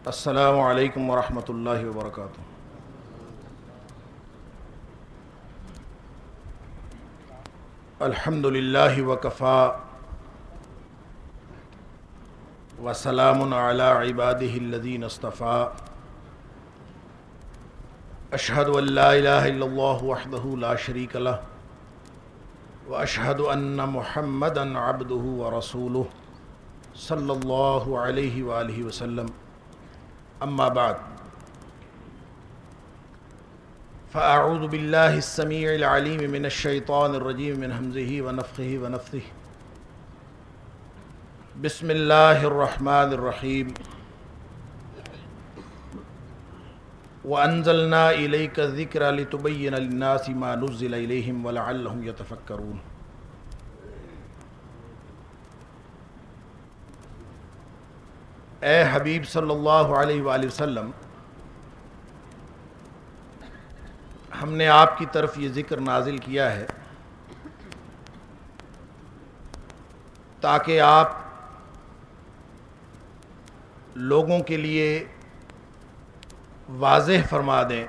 السلام علیکم ورحمۃ اللہ وبرکاتہ۔ الحمد للہ وکفا وسلام علی عبادہ الذین اصطفیٰ۔ اشہد ان لا الہ الا اللہ وحدہ لا شریک لہ واشہد ان محمدا عبدہ ورسولہ صلی اللہ علیہ وآلہ وسلم۔ اما بعد فاعوذ باللہ السمیع العلیم من الشیطان الرجیم من ہمزہ ونفخہ ونفثہ۔ بسم اللہ الرحمن الرحیم۔ وَأَنزَلْنَا إِلَيْكَ الذِّكْرَ لِتُبَيِّنَ لِلنَّاسِ مَا نُزِّلَ إِلَيْهِمْ وَلَعَلَّهُمْ يَتَفَكَّرُونَ۔ اے حبیب صلی اللہ علیہ وآلہ وسلم، ہم نے آپ کی طرف یہ ذکر نازل کیا ہے تاکہ آپ لوگوں کے لیے واضح فرما دیں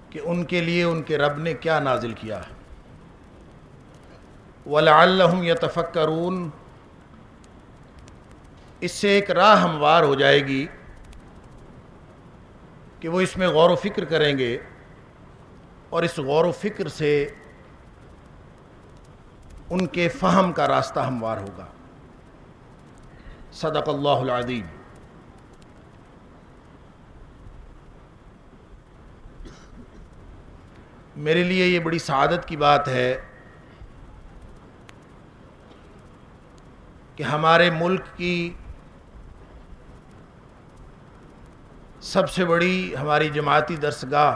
کہ ان کے لیے ان کے رب نے کیا نازل کیا ہے۔ وَلَعَلَّهُمْ يَتَفَكَّرُونَ، اس سے ایک راہ ہموار ہو جائے گی کہ وہ اس میں غور و فکر کریں گے اور اس غور و فکر سے ان کے فہم کا راستہ ہموار ہوگا۔ صدق اللہ العظیم۔ میرے لیے یہ بڑی سعادت کی بات ہے کہ ہمارے ملک کی سب سے بڑی ہماری جماعتی درسگاہ،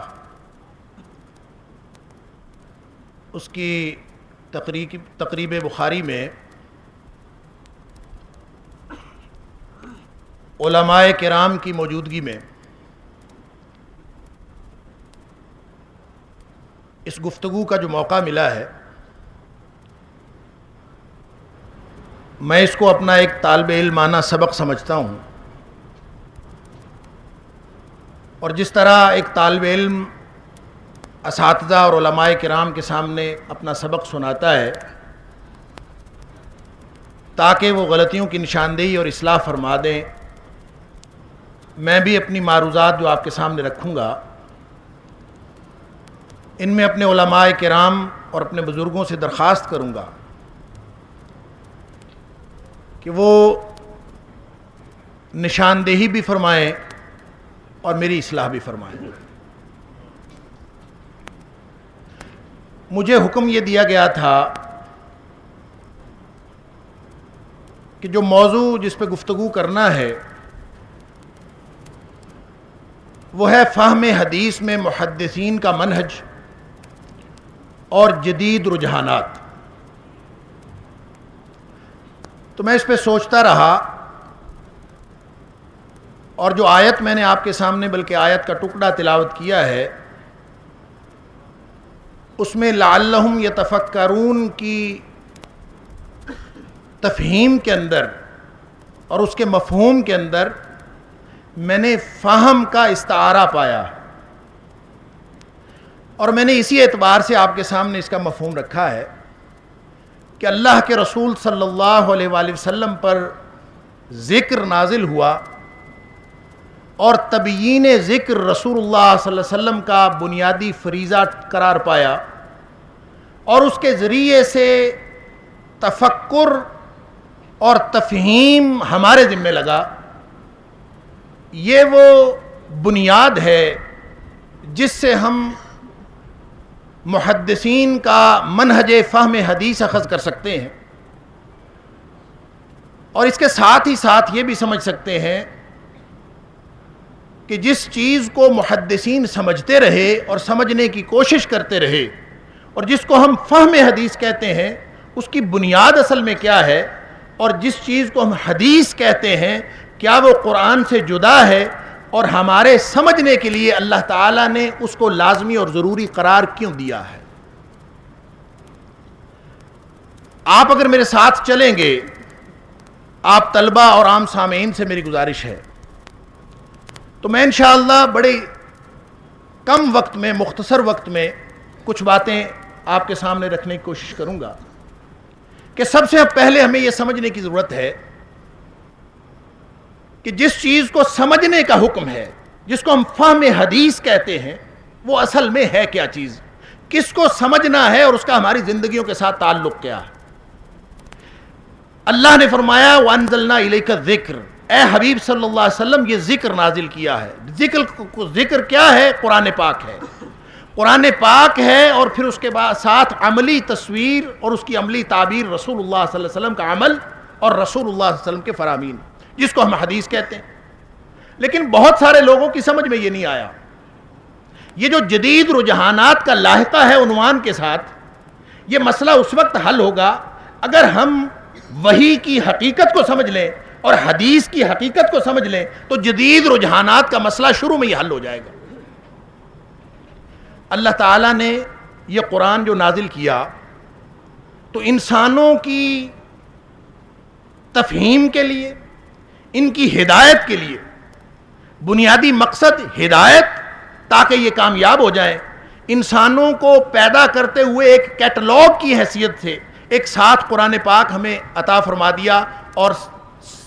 اس کی تقریب بخاری میں علماء کرام کی موجودگی میں اس گفتگو کا جو موقع ملا ہے، میں اس کو اپنا ایک طالب علمانہ سبق سمجھتا ہوں، اور جس طرح ایک طالب علم اساتذہ اور علماء کرام کے سامنے اپنا سبق سناتا ہے تاکہ وہ غلطیوں کی نشاندہی اور اصلاح فرما دیں، میں بھی اپنی معروضات جو آپ کے سامنے رکھوں گا ان میں اپنے علماء کرام اور اپنے بزرگوں سے درخواست کروں گا کہ وہ نشاندہی بھی فرمائیں اور میری اصلاح بھی فرمائیں۔ مجھے حکم یہ دیا گیا تھا کہ جو موضوع جس پہ گفتگو کرنا ہے وہ ہے فہم حدیث میں محدثین کا منہج اور جدید رجحانات۔ تو میں اس پہ سوچتا رہا، اور جو آیت میں نے آپ کے سامنے بلکہ آیت کا ٹکڑا تلاوت کیا ہے اس میں لعلہم یتفکرون کی تفہیم کے اندر اور اس کے مفہوم کے اندر میں نے فہم کا استعارہ پایا، اور میں نے اسی اعتبار سے آپ کے سامنے اس کا مفہوم رکھا ہے کہ اللہ کے رسول صلی اللہ علیہ وآلہ وسلم پر ذکر نازل ہوا اور تبیین ذکر رسول اللہ صلی اللہ علیہ وسلم کا بنیادی فریضہ قرار پایا، اور اس کے ذریعے سے تفکر اور تفہیم ہمارے ذمہ لگا۔ یہ وہ بنیاد ہے جس سے ہم محدثین کا منہج فہم حدیث اخذ کر سکتے ہیں، اور اس کے ساتھ ہی ساتھ یہ بھی سمجھ سکتے ہیں کہ جس چیز کو محدثین سمجھتے رہے اور سمجھنے کی کوشش کرتے رہے اور جس کو ہم فہم حدیث کہتے ہیں اس کی بنیاد اصل میں کیا ہے، اور جس چیز کو ہم حدیث کہتے ہیں کیا وہ قرآن سے جدا ہے، اور ہمارے سمجھنے کے لیے اللہ تعالیٰ نے اس کو لازمی اور ضروری قرار کیوں دیا ہے۔ آپ اگر میرے ساتھ چلیں گے آپ طلبہ اور عام سامعین سے میری گزارش ہے، تو میں انشاءاللہ بڑے کم وقت میں، مختصر وقت میں کچھ باتیں آپ کے سامنے رکھنے کی کوشش کروں گا کہ سب سے پہلے ہمیں یہ سمجھنے کی ضرورت ہے کہ جس چیز کو سمجھنے کا حکم ہے، جس کو ہم فہم حدیث کہتے ہیں، وہ اصل میں ہے کیا چیز، کس کو سمجھنا ہے اور اس کا ہماری زندگیوں کے ساتھ تعلق کیا ہے۔ اللہ نے فرمایا وَأَنزَلْنَا إِلَيْكَ الذِّكْرَ، اے حبیب صلی اللہ علیہ وسلم یہ ذکر نازل کیا ہے۔ ذکر کیا ہے؟ قرآن پاک ہے، قرآن پاک ہے، اور پھر اس کے بعد ساتھ عملی تصویر اور اس کی عملی تعبیر رسول اللہ صلی اللہ علیہ وسلم کا عمل اور رسول اللہ صلی اللہ علیہ وسلم کے فرامین، جس کو ہم حدیث کہتے ہیں۔ لیکن بہت سارے لوگوں کی سمجھ میں یہ نہیں آیا۔ یہ جو جدید رجحانات کا لاحقہ ہے عنوان کے ساتھ، یہ مسئلہ اس وقت حل ہوگا اگر ہم وحی کی حقیقت کو سمجھ لیں اور حدیث کی حقیقت کو سمجھ لیں، تو جدید رجحانات کا مسئلہ شروع میں ہی حل ہو جائے گا۔ اللہ تعالیٰ نے یہ قرآن جو نازل کیا تو انسانوں کی تفہیم کے لیے، ان کی ہدایت کے لیے، بنیادی مقصد ہدایت، تاکہ یہ کامیاب ہو جائیں۔ انسانوں کو پیدا کرتے ہوئے ایک کیٹلاگ کی حیثیت سے ایک ساتھ قرآن پاک ہمیں عطا فرما دیا، اور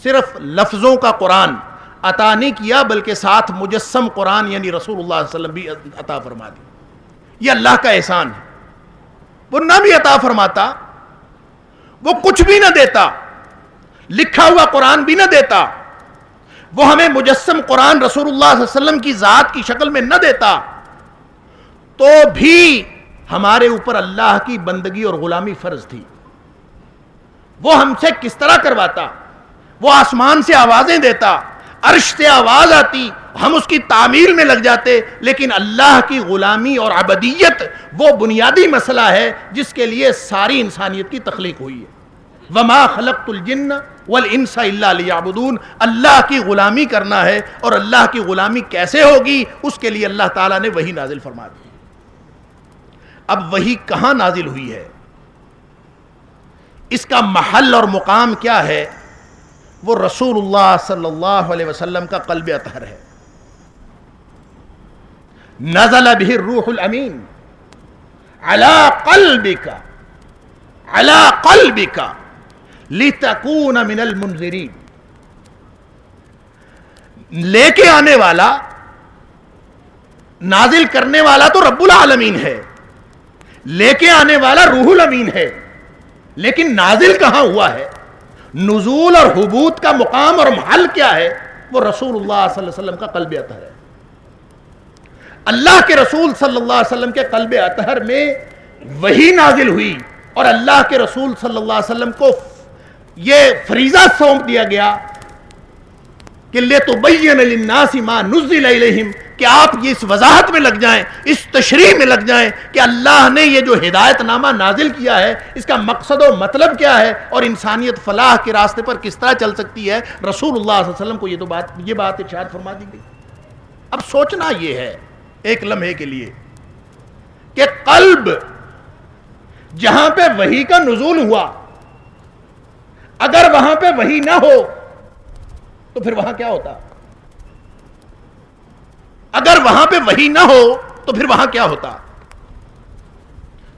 صرف لفظوں کا قرآن عطا نہیں کیا بلکہ ساتھ مجسم قرآن یعنی رسول اللہ صلی اللہ علیہ وسلم بھی عطا فرما دیا۔ یہ اللہ کا احسان ہے۔ وہ نہ بھی عطا فرماتا، وہ کچھ بھی نہ دیتا، لکھا ہوا قرآن بھی نہ دیتا، وہ ہمیں مجسم قرآن رسول اللہ صلی اللہ علیہ وسلم کی ذات کی شکل میں نہ دیتا، تو بھی ہمارے اوپر اللہ کی بندگی اور غلامی فرض تھی۔ وہ ہم سے کس طرح کرواتا؟ وہ آسمان سے آوازیں دیتا، عرش سے آواز آتی، ہم اس کی تعمیل میں لگ جاتے، لیکن اللہ کی غلامی اور عبدیت وہ بنیادی مسئلہ ہے جس کے لیے ساری انسانیت کی تخلیق ہوئی ہے۔ وَمَا خَلَقْتُ الْجِنَّ وَالْإِنسَ إِلَّا لِيَعْبُدُونَ، اللہ کی غلامی کرنا ہے، اور اللہ کی غلامی کیسے ہوگی؟ اس کے لیے اللہ تعالیٰ نے وحی نازل فرما دی۔ اب وحی کہاں نازل ہوئی ہے، اس کا محل اور مقام کیا ہے؟ وہ رسول اللہ صلی اللہ علیہ وسلم کا قلب اطہر ہے۔ نزل به الروح الامین علی قلبک لتکون من المنذرین۔ لے کے آنے والا، نازل کرنے والا تو رب العالمین ہے، لے کے آنے والا روح الامین ہے، لیکن نازل کہاں ہوا ہے؟ نزول اور حبوط کا مقام اور محل کیا ہے؟ وہ رسول اللہ صلی اللہ علیہ وسلم کا قلب اطہر ہے۔ اللہ کے رسول صلی اللہ علیہ وسلم کے قلب اطہر میں وحی نازل ہوئی، اور اللہ کے رسول صلی اللہ علیہ وسلم کو یہ فریضہ سونپ دیا گیا کہ لِتُبَيِّنَ لِلنَّاسِ مَا نُزِّلَ إِلَيْهِمْ، کہ آپ یہ اس وضاحت میں لگ جائیں، اس تشریح میں لگ جائیں کہ اللہ نے یہ جو ہدایت نامہ نازل کیا ہے اس کا مقصد و مطلب کیا ہے، اور انسانیت فلاح کے راستے پر کس طرح چل سکتی ہے۔ رسول اللہ صلی اللہ علیہ وسلم کو یہ بات ارشاد فرما دی گئی۔ اب سوچنا یہ ہے ایک لمحے کے لیے کہ قلب جہاں پہ وحی کا نزول ہوا، اگر وہاں پہ وحی نہ ہو تو پھر وہاں کیا ہوتا؟ اگر وہاں پہ وحی نہ ہو تو پھر وہاں کیا ہوتا؟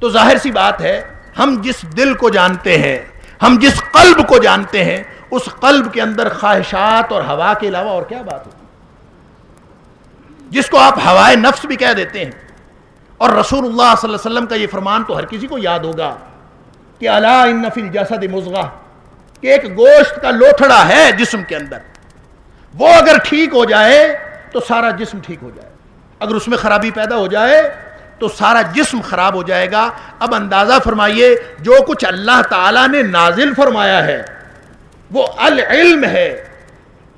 تو ظاہر سی بات ہے، ہم جس دل کو جانتے ہیں، ہم جس قلب کو جانتے ہیں، اس قلب کے اندر خواہشات اور ہوا کے علاوہ اور کیا بات ہوتی، جس کو آپ ہوائے نفس بھی کہہ دیتے ہیں۔ اور رسول اللہ صلی اللہ علیہ وسلم کا یہ فرمان تو ہر کسی کو یاد ہوگا کہ الا ان فی الجسد مضغہ، کہ ایک گوشت کا لوتھڑا ہے جسم کے اندر، وہ اگر ٹھیک ہو جائے تو سارا جسم ٹھیک ہو جائے، اگر اس میں خرابی پیدا ہو جائے تو سارا جسم خراب ہو جائے گا۔ اب اندازہ فرمائیے، جو کچھ اللہ تعالیٰ نے نازل فرمایا ہے وہ العلم ہے،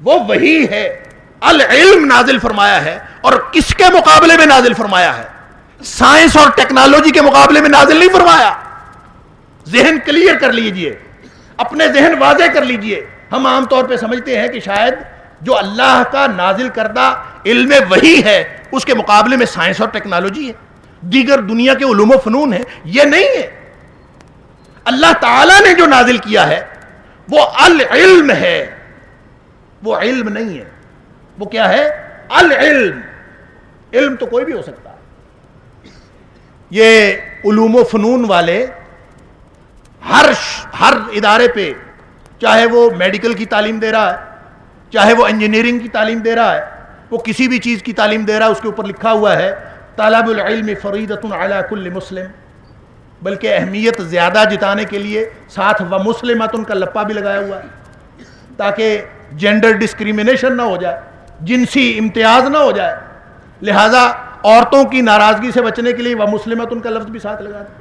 وہ وحی ہے، العلم نازل فرمایا ہے، اور کس کے مقابلے میں نازل فرمایا ہے؟ سائنس اور ٹیکنالوجی کے مقابلے میں نازل نہیں فرمایا۔ ذہن کلیئر کر لیجئے، اپنے ذہن واضح کر لیجئے۔ ہم عام طور پہ سمجھتے ہیں کہ شاید جو اللہ کا نازل کردہ علم وحی ہے اس کے مقابلے میں سائنس اور ٹیکنالوجی ہے، دیگر دنیا کے علوم و فنون ہیں۔ یہ نہیں ہے۔ اللہ تعالیٰ نے جو نازل کیا ہے وہ العلم ہے، وہ علم نہیں ہے، وہ کیا ہے؟ العلم. علم تو کوئی بھی ہو سکتا ہے. یہ علوم و فنون والے ہر ادارے پہ، چاہے وہ میڈیکل کی تعلیم دے رہا ہے، چاہے وہ انجینئرنگ کی تعلیم دے رہا ہے، وہ کسی بھی چیز کی تعلیم دے رہا ہے، اس کے اوپر لکھا ہوا ہے طلب العلم فریضۃ علی کل مسلم. بلکہ اہمیت زیادہ جتانے کے لیے ساتھ و مسلمۃ کا لپا بھی لگایا ہوا ہے تاکہ جینڈر ڈسکریمنیشن نہ ہو جائے، جنسی امتیاز نہ ہو جائے. لہٰذا عورتوں کی ناراضگی سے بچنے کے لیے و مسلمۃ کا لفظ بھی ساتھ لگا دیں.